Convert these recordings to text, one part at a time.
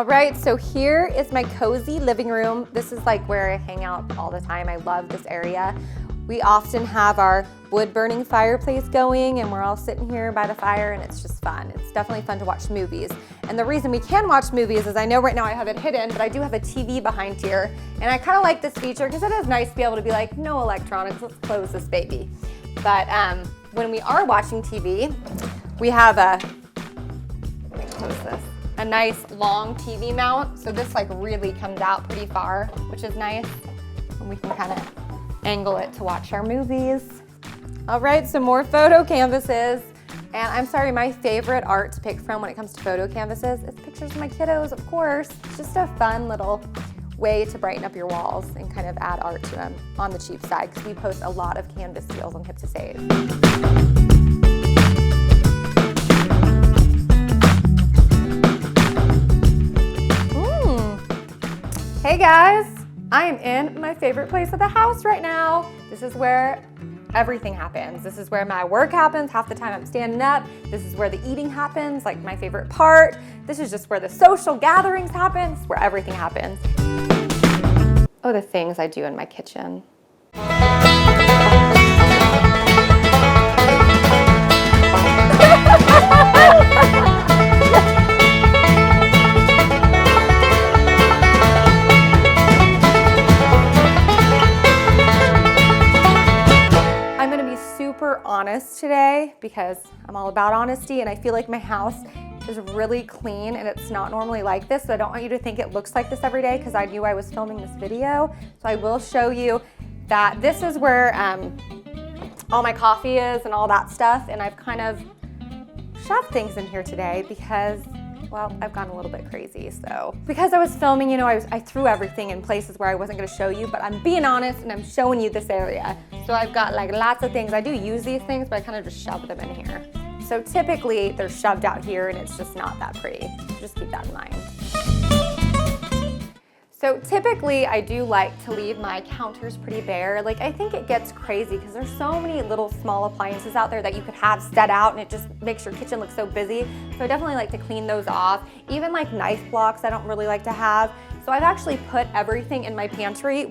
All right, so here is my cozy living room. This is like where I hang out all the time. I love this area. We often have our wood-burning fireplace going and we're all sitting here by the fire and it's just fun. It's definitely fun to watch movies. And the reason we can watch movies is I know right now I have it hidden, but I do have a TV behind here. And I kind of like this feature because it is nice to be able to be like, no electronics, let's close this baby. But when we are watching TV, we have let me close this. A nice long TV mount. So this like really comes out pretty far, which is nice. And we can kind of angle it to watch our movies. All right, some more photo canvases. And I'm sorry, my favorite art to pick from when it comes to photo canvases is pictures of my kiddos, of course. It's just a fun little way to brighten up your walls and kind of add art to them on the cheap side because we post a lot of canvas deals on Hip2Save. Hey guys, I am in my favorite place of the house right now. This is where everything happens. This is where my work happens. Half the time I'm standing up. This is where the eating happens, like my favorite part. This is just where the social gatherings happen. It's where everything happens. Oh, the things I do in my kitchen. Honest today because I'm all about honesty and I feel like my house is really clean and it's not normally like this, so I don't want you to think it looks like this every day because I knew I was filming this video. So I will show you that this is where all my coffee is and all that stuff, and I've kind of shoved things in here today because, well, I've gone a little bit crazy. So because I was filming, you know, I threw everything in places where I wasn't going to show you, but I'm being honest and I'm showing you this area. So I've got like lots of things. I do use these things, but I kind of just shove them in here. So typically they're shoved out here and it's just not that pretty. Just keep that in mind. So typically I do like to leave my counters pretty bare. Like I think it gets crazy because there's so many little small appliances out there that you could have set out and it just makes your kitchen look so busy. So I definitely like to clean those off. Even like knife blocks I don't really like to have. So I've actually put everything in my pantry.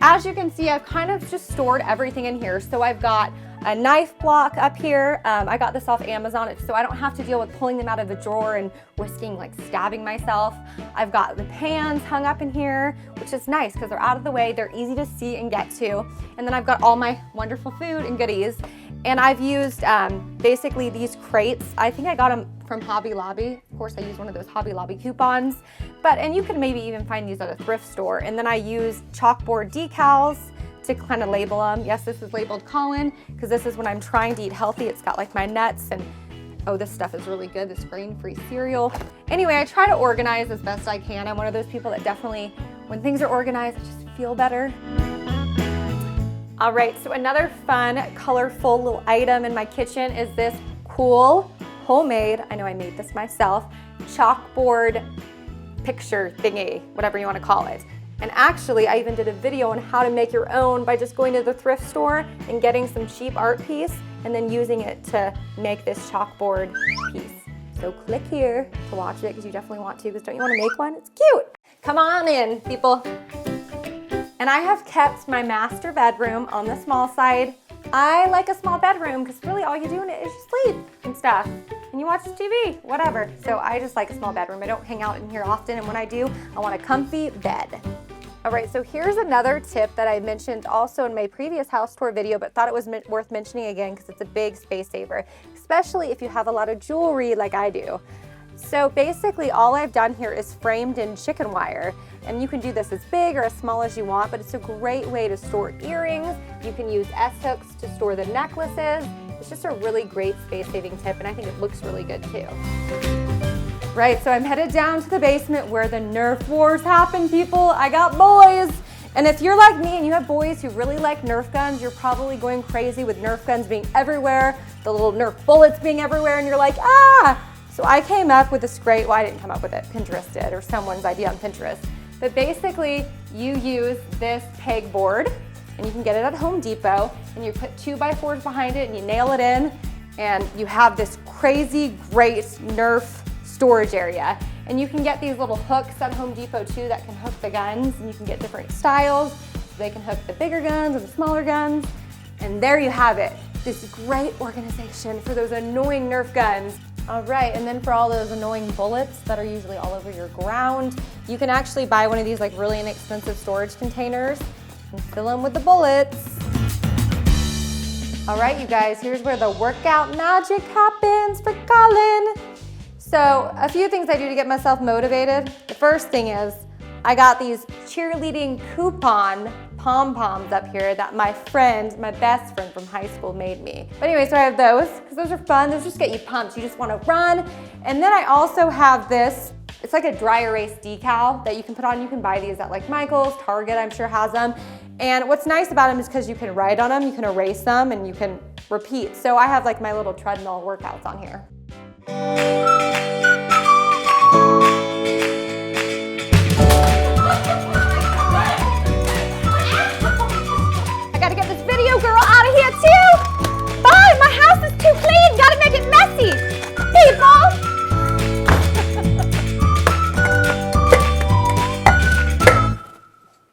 As you can see, I've kind of just stored everything in here. So I've got a knife block up here. I got this off Amazon, so I don't have to deal with pulling them out of the drawer and risking like stabbing myself. I've got the pans hung up in here, which is nice because they're out of the way. They're easy to see and get to. And then I've got all my wonderful food and goodies. And I've used basically these crates. I think I got them from Hobby Lobby. Of course, I used one of those Hobby Lobby coupons. And you can maybe even find these at a thrift store. And then I used chalkboard decals to kind of label them. Yes, this is labeled Colin because this is when I'm trying to eat healthy. It's got like my nuts and, oh, this stuff is really good, this grain-free cereal. Anyway, I try to organize as best I can. I'm one of those people that definitely, when things are organized, I just feel better. All right, so another fun, colorful little item in my kitchen is this cool, homemade, I know I made this myself, chalkboard picture thingy, whatever you want to call it. And actually, I even did a video on how to make your own by just going to the thrift store and getting some cheap art piece and then using it to make this chalkboard piece. So click here to watch it because you definitely want to, because don't you want to make one? It's cute. Come on in, people. And I have kept my master bedroom on the small side. I like a small bedroom because really all you do in it is just sleep and stuff. And you watch TV, whatever. So I just like a small bedroom. I don't hang out in here often, and when I do, I want a comfy bed. All right, so here's another tip that I mentioned also in my previous house tour video, but thought it was worth mentioning again because it's a big space saver, especially if you have a lot of jewelry like I do. So basically all I've done here is framed in chicken wire, and you can do this as big or as small as you want, but it's a great way to store earrings. You can use S-hooks to store the necklaces. It's just a really great space-saving tip, and I think it looks really good too. Right, so I'm headed down to the basement where the Nerf wars happen, people. I got boys. And if you're like me and you have boys who really like Nerf guns, you're probably going crazy with Nerf guns being everywhere, the little Nerf bullets being everywhere, and you're like, ah! So I came up with this great, well, I didn't come up with it, Pinterest did, or someone's idea on Pinterest. But basically, you use this pegboard, and you can get it at Home Depot, and you put 2x4s behind it, and you nail it in, and you have this crazy, great Nerf storage area. And you can get these little hooks at Home Depot too that can hook the guns, and you can get different styles. So they can hook the bigger guns and the smaller guns. And there you have it. This great organization for those annoying Nerf guns. All right, and then for all those annoying bullets that are usually all over your ground, you can actually buy one of these like really inexpensive storage containers and fill them with the bullets. All right, you guys, here's where the workout magic happens for Colin. So a few things I do to get myself motivated. The first thing is I got these cheerleading coupon pom-poms up here that my best friend from high school made me. But anyway, so I have those because those are fun. Those just get you pumped. You just want to run. And then I also have this. It's like a dry erase decal that you can put on. You can buy these at like Michael's, Target, I'm sure has them. And what's nice about them is because you can write on them, you can erase them, and you can repeat. So I have like my little treadmill workouts on here.